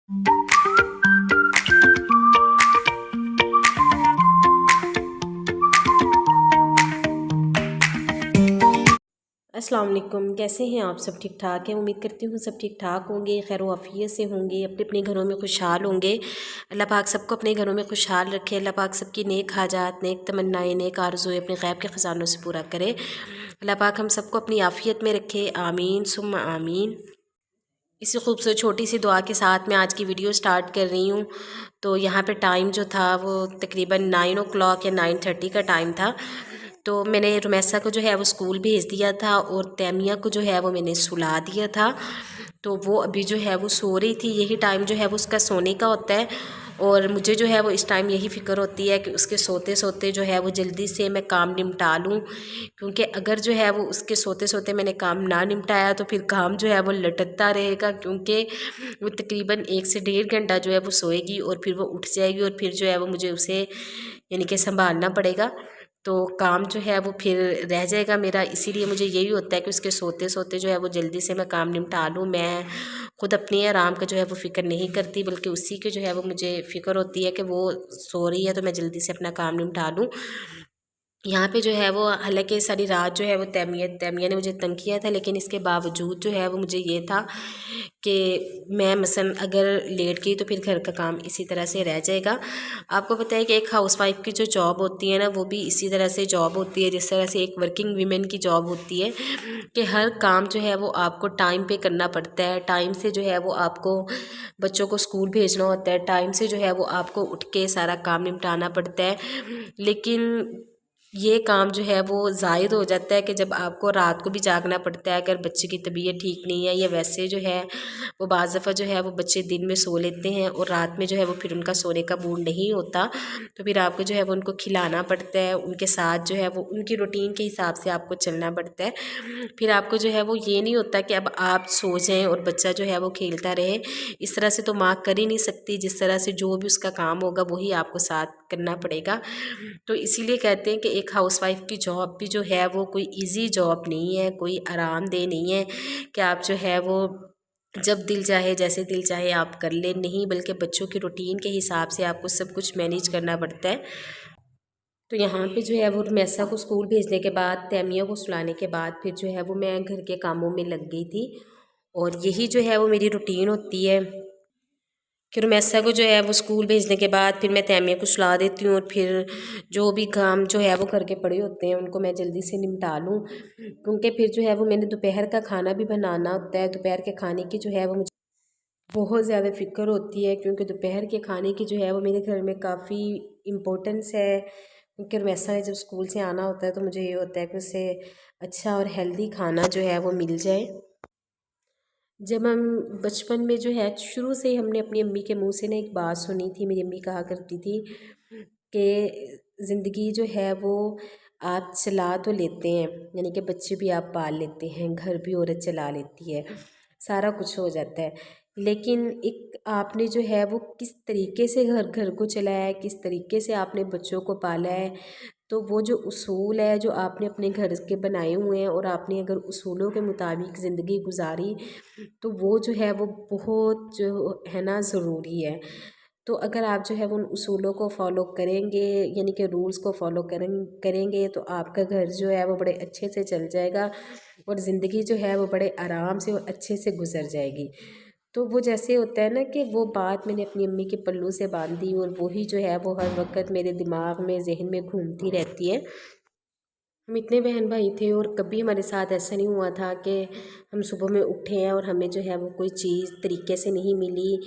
अस्सलाम वालेकुम। कैसे हैं आप? सब ठीक ठाक हैं? उम्मीद करती हूँ सब ठीक ठाक होंगे, खैर आफियत से होंगे, अपने अपने घरों में खुशहाल होंगे। अल्लाह पाक सबको अपने घरों में खुशहाल रखे। अल्लाह पाक सबकी नेक हाजात, नेक तमन्नाएं, नेक आरज़ुएं अपने गैब के ख़जानों से पूरा करे। अल्लाह पाक हम सबको अपनी आफियत में रखे, आमीन सुम्मा आमीन। इसी खूबसूरत छोटी सी दुआ के साथ मैं आज की वीडियो स्टार्ट कर रही हूँ। तो यहाँ पे टाइम जो था वो तकरीबन 9 o'clock या 9:30 का टाइम था। तो मैंने रुमैसा को जो है वो स्कूल भेज दिया था और तैमिया को जो है वो मैंने सुला दिया था। तो वो अभी जो है वो सो रही थी। यही टाइम जो है वो उसका सोने का होता है और मुझे जो है वो इस टाइम यही फ़िक्र होती है कि उसके सोते सोते जो है वो जल्दी से मैं काम निपटा लूँ, क्योंकि अगर जो है वो उसके सोते सोते मैंने काम ना निपटाया तो फिर काम जो है वो लटकता रहेगा, क्योंकि वो तकरीबन 1 से 1.5 घंटा जो है वो सोएगी और फिर वो उठ जाएगी और फिर जो है वो मुझे उसे यानी कि संभालना पड़ेगा। तो काम जो है वो फिर रह जाएगा मेरा। इसीलिए मुझे यही होता है कि उसके सोते सोते जो है वो जल्दी से मैं काम निपटा लूँ। मैं खुद अपने आराम का जो है वो फ़िक्र नहीं करती, बल्कि उसी की जो है वो मुझे फ़िक्र होती है कि वो सो रही है तो मैं जल्दी से अपना काम निपटा लूँ। यहाँ पे जो है वो हालांकि सारी रात जो है वो तैमिया ने मुझे तंग किया था, लेकिन इसके बावजूद जो है वो मुझे ये था कि मैं मसलन अगर लेट गई तो फिर घर का काम इसी तरह से रह जाएगा। आपको पता है कि एक हाउसवाइफ की जो जॉब होती है ना, वो भी इसी तरह से जॉब होती है जिस तरह से एक वर्किंग वीमेन की जॉब होती है कि हर काम जो है वो आपको टाइम पे करना पड़ता है। टाइम से जो है वो आपको बच्चों को स्कूल भेजना होता है, टाइम से जो है वो आपको उठ के सारा काम निपटाना पड़ता है। लेकिन ये काम जो है वो ज़ायद हो जाता है कि जब आपको रात को भी जागना पड़ता है, अगर बच्चे की तबीयत ठीक नहीं है या वैसे जो है वो बाज़ दफ़ा जो है वो बच्चे दिन में सो लेते हैं और रात में जो है वो फिर उनका सोने का मूड नहीं होता, तो फिर आपको जो है वो उनको खिलाना पड़ता है, उनके साथ जो है वो उनकी रूटीन के हिसाब से आपको चलना पड़ता है। फिर आपको जो है वो ये नहीं होता कि अब आप सो जाएं और बच्चा जो है वो खेलता रहे। इस तरह से तो माँ कर ही नहीं सकती, जिस तरह से जो भी उसका काम होगा वही आपको साथ करना पड़ेगा। तो इसीलिए कहते हैं कि एक हाउसवाइफ की जॉब भी जो है वो कोई इजी जॉब नहीं है, कोई आरामदेह नहीं है कि आप जो है वो जब दिल चाहे जैसे दिल चाहे आप कर ले, नहीं, बल्कि बच्चों की रूटीन के हिसाब से आपको सब कुछ मैनेज करना पड़ता है। तो यहाँ पे जो है वो मैसा को स्कूल भेजने के बाद, तैमिया को सुलाने के बाद फिर जो है वो मैं घर के कामों में लग गई थी और यही जो है वो मेरी रूटीन होती है। फिर मैसा को जो है वो स्कूल भेजने के बाद फिर मैं तैमिया को सुला देती हूँ और फिर जो भी काम जो है वो घर के पड़े होते हैं उनको मैं जल्दी से निपटा लूँ, क्योंकि फिर जो है वो मैंने दोपहर का खाना भी बनाना होता है। दोपहर के खाने की जो है वो मुझे बहुत ज़्यादा फ़िक्र होती है, क्योंकि दोपहर के खाने की जो है वो मेरे घर में काफ़ी इम्पोर्टेंस है। क्योंकि वैसा जब स्कूल से आना होता है तो मुझे ये होता है कि उसे अच्छा और हेल्दी खाना जो है वो मिल जाए। जब हम बचपन में जो है शुरू से ही हमने अपनी अम्मी के मुंह से ना एक बात सुनी थी। मेरी अम्मी कहा करती थी कि ज़िंदगी जो है वो आप चला तो लेते हैं, यानी कि बच्चे भी आप पाल लेते हैं, घर भी औरत चला लेती है, सारा कुछ हो जाता है, लेकिन एक आपने जो है वो किस तरीके से घर घर को चलाया है, किस तरीके से आपने बच्चों को पाला है। तो वो जो उसूल है जो आपने अपने घर के बनाए हुए हैं और आपने अगर उसूलों के मुताबिक ज़िंदगी गुजारी तो वो जो है वो बहुत जो है ना ज़रूरी है। तो अगर आप जो है वो उन उसूलों को फॉलो करेंगे, यानी कि रूल्स को फॉलो करेंगे तो आपका घर जो है वो बड़े अच्छे से चल जाएगा और ज़िंदगी जो है वो बड़े आराम से और अच्छे से गुजर जाएगी। तो वो जैसे होता है ना कि वो बात मैंने अपनी अम्मी के पल्लू से बांधी और वही जो है वो हर वक्त मेरे दिमाग में, जहन में घूमती रहती है। हम इतने बहन भाई थे और कभी हमारे साथ ऐसा नहीं हुआ था कि हम सुबह में उठे हैं और हमें जो है वो कोई चीज़ तरीके से नहीं मिली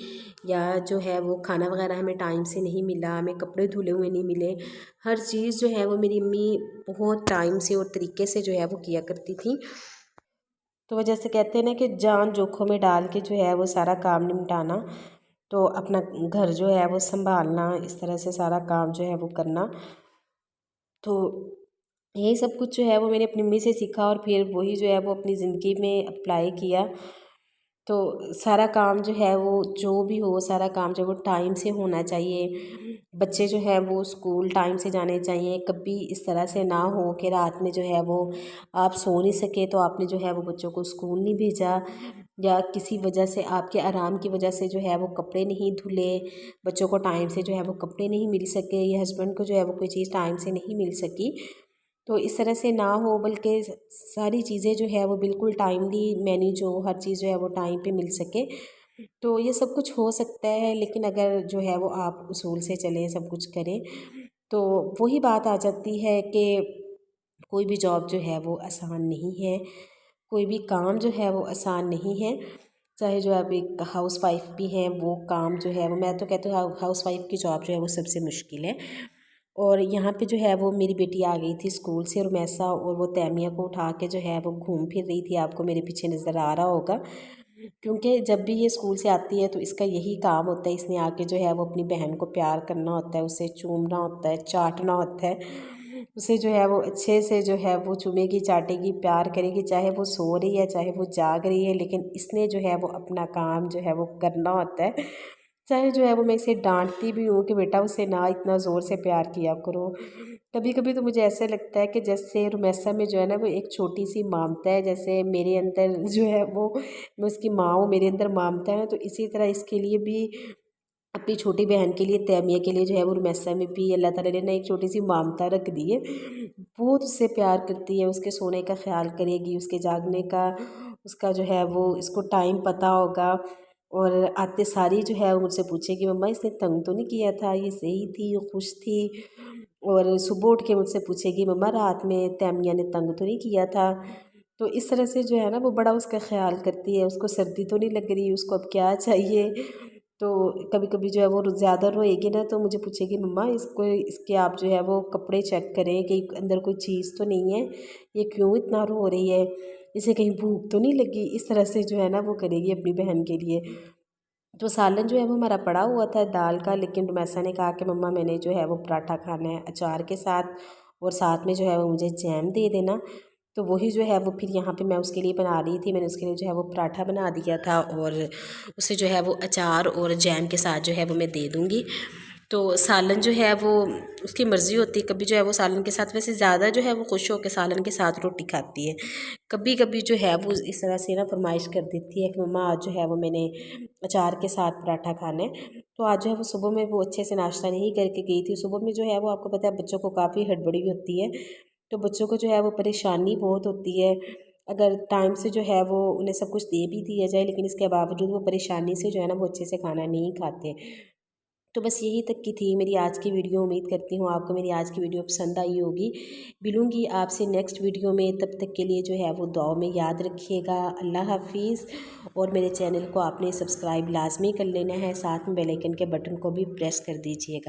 या जो है वो खाना वगैरह हमें टाइम से नहीं मिला, हमें कपड़े धुले हुए नहीं मिले। हर चीज़ जो है वो मेरी अम्मी बहुत टाइम से और तरीके से जो है वो किया करती थी। तो वह जैसे कहते हैं ना कि जान जोखों में डाल के जो है वो सारा काम निपटाना, तो अपना घर जो है वो संभालना, इस तरह से सारा काम जो है वो करना। तो यही सब कुछ जो है वो मैंने अपनी मम्मी से सीखा और फिर वही जो है वो अपनी ज़िंदगी में अप्लाई किया। तो सारा काम जो है वो जो भी हो, सारा काम जो है वो टाइम से होना चाहिए। बच्चे जो है वो स्कूल टाइम से जाने चाहिए। कभी इस तरह से ना हो कि रात में जो है वो आप सो नहीं सके तो आपने जो है वो बच्चों को स्कूल नहीं भेजा। या किसी वजह से आपके आराम की वजह से जो है वो कपड़े नहीं धुले, बच्चों को टाइम से जो है वो कपड़े नहीं मिल सके, या हस्बैंड को जो है वो कोई चीज़ टाइम से नहीं मिल सकी, तो इस तरह से ना हो, बल्कि सारी चीज़ें जो है वो बिल्कुल टाइमली मैनेज हो, हर चीज़ जो है वो टाइम पे मिल सके। तो ये सब कुछ हो सकता है, लेकिन अगर जो है वो आप उसूल से चलें, सब कुछ करें, तो वही बात आ जाती है कि कोई भी जॉब जो है वो आसान नहीं है, कोई भी काम जो है वो आसान नहीं है। चाहे जो आप एक हाउस वाइफ भी हैं, वो काम जो है वो, मैं तो कहती हूँ हाउस वाइफ की जॉब जो है वो सबसे मुश्किल है। और यहाँ पे जो है वो मेरी बेटी आ गई थी स्कूल से, और मैसा और वो तैमिया को उठा के जो है वो घूम फिर रही थी, आपको मेरे पीछे नज़र आ रहा होगा। क्योंकि जब भी ये स्कूल से आती है तो इसका यही काम होता है, इसने आके जो है वो अपनी बहन को प्यार करना होता है, उसे चूमना होता है, चाटना होता है, उसे जो है वो अच्छे से जो है वो चूमेगी, चाटेगी, प्यार करेगी, चाहे वो सो रही है, चाहे वो जाग रही है, लेकिन इसने जो है वो अपना काम जो है वो करना होता है। चाहे जो है वो मैं इसे डांटती भी हूँ कि बेटा उसे ना इतना ज़ोर से प्यार किया करो। कभी कभी तो मुझे ऐसे लगता है कि जैसे रुमैसा में जो है ना वो एक छोटी सी ममता है, जैसे मेरे अंदर जो है वो, मैं उसकी माँ हूँ, मेरे अंदर ममता है, तो इसी तरह इसके लिए भी, अपनी छोटी बहन के लिए, तैमिया के लिए जो है वो रुमैसा में भी अल्लाह ताला ने ना एक छोटी सी ममता रख दी है। बहुत उससे प्यार करती है, उसके सोने का ख्याल करेगी, उसके जागने का, उसका जो है वो इसको टाइम पता होगा। और आते सारी जो है वो मुझसे पूछेगी, मम्मा इसने तंग तो नहीं किया था, ये सही थी, ये खुश थी। और सुबह उठ के मुझसे पूछेगी, मम्मा रात में तैमिया ने तंग तो नहीं किया था। तो इस तरह से जो है ना वो बड़ा उसका ख्याल करती है, उसको सर्दी तो नहीं लग रही, उसको अब क्या चाहिए। तो कभी कभी जो है वो ज़्यादा रोएगी ना तो मुझे पूछेगी, मम्मा इसको, इसके आप जो है वो कपड़े चेक करें कि अंदर कोई चीज़ तो नहीं है, ये क्यों इतना रो रही है, इसे कहीं भूख तो नहीं लगी। इस तरह से जो है ना वो करेगी अपनी बहन के लिए। तो सालन जो है वो हमारा पड़ा हुआ था दाल का, लेकिन रुमैसा ने कहा कि मम्मा मैंने जो है वो पराठा खाना है अचार के साथ, और साथ में जो है वो मुझे जैम दे देना। तो वही जो है वो फिर यहाँ पे मैं उसके लिए बना रही थी, मैंने उसके लिए जो है वो पराठा बना दिया था, और उसे जो है वो अचार और जैम के साथ जो है वो मैं दे दूँगी। तो सालन जो है वो उसकी मर्ज़ी होती है, कभी जो है वो सालन के साथ, वैसे ज़्यादा जो है वो खुश होकर सालन के साथ रोटी खाती है। कभी कभी जो है वो इस तरह से ना फरमाइश कर देती है कि मम्मा आज जो है वो मैंने अचार के साथ पराठा खाना है। तो आज जो है वो सुबह में वो अच्छे से नाश्ता नहीं करके गई थी। सुबह में जो है वो आपको पता है बच्चों को काफ़ी हड़बड़ी होती है, तो बच्चों को जो है वो परेशानी बहुत होती है। अगर टाइम से जो है वो उन्हें सब कुछ दे भी दिया जाए, लेकिन इसके बावजूद वो परेशानी से जो है ना वो अच्छे से खाना नहीं खाते। तो बस यही तक की थी मेरी आज की वीडियो। उम्मीद करती हूँ आपको मेरी आज की वीडियो पसंद आई होगी। मिलूँगी आपसे नेक्स्ट वीडियो में, तब तक के लिए जो है वो दुआ में याद रखिएगा। अल्लाह हाफिज़। और मेरे चैनल को आपने सब्सक्राइब लाजमी कर लेना है, साथ में बेल आइकन के बटन को भी प्रेस कर दीजिएगा।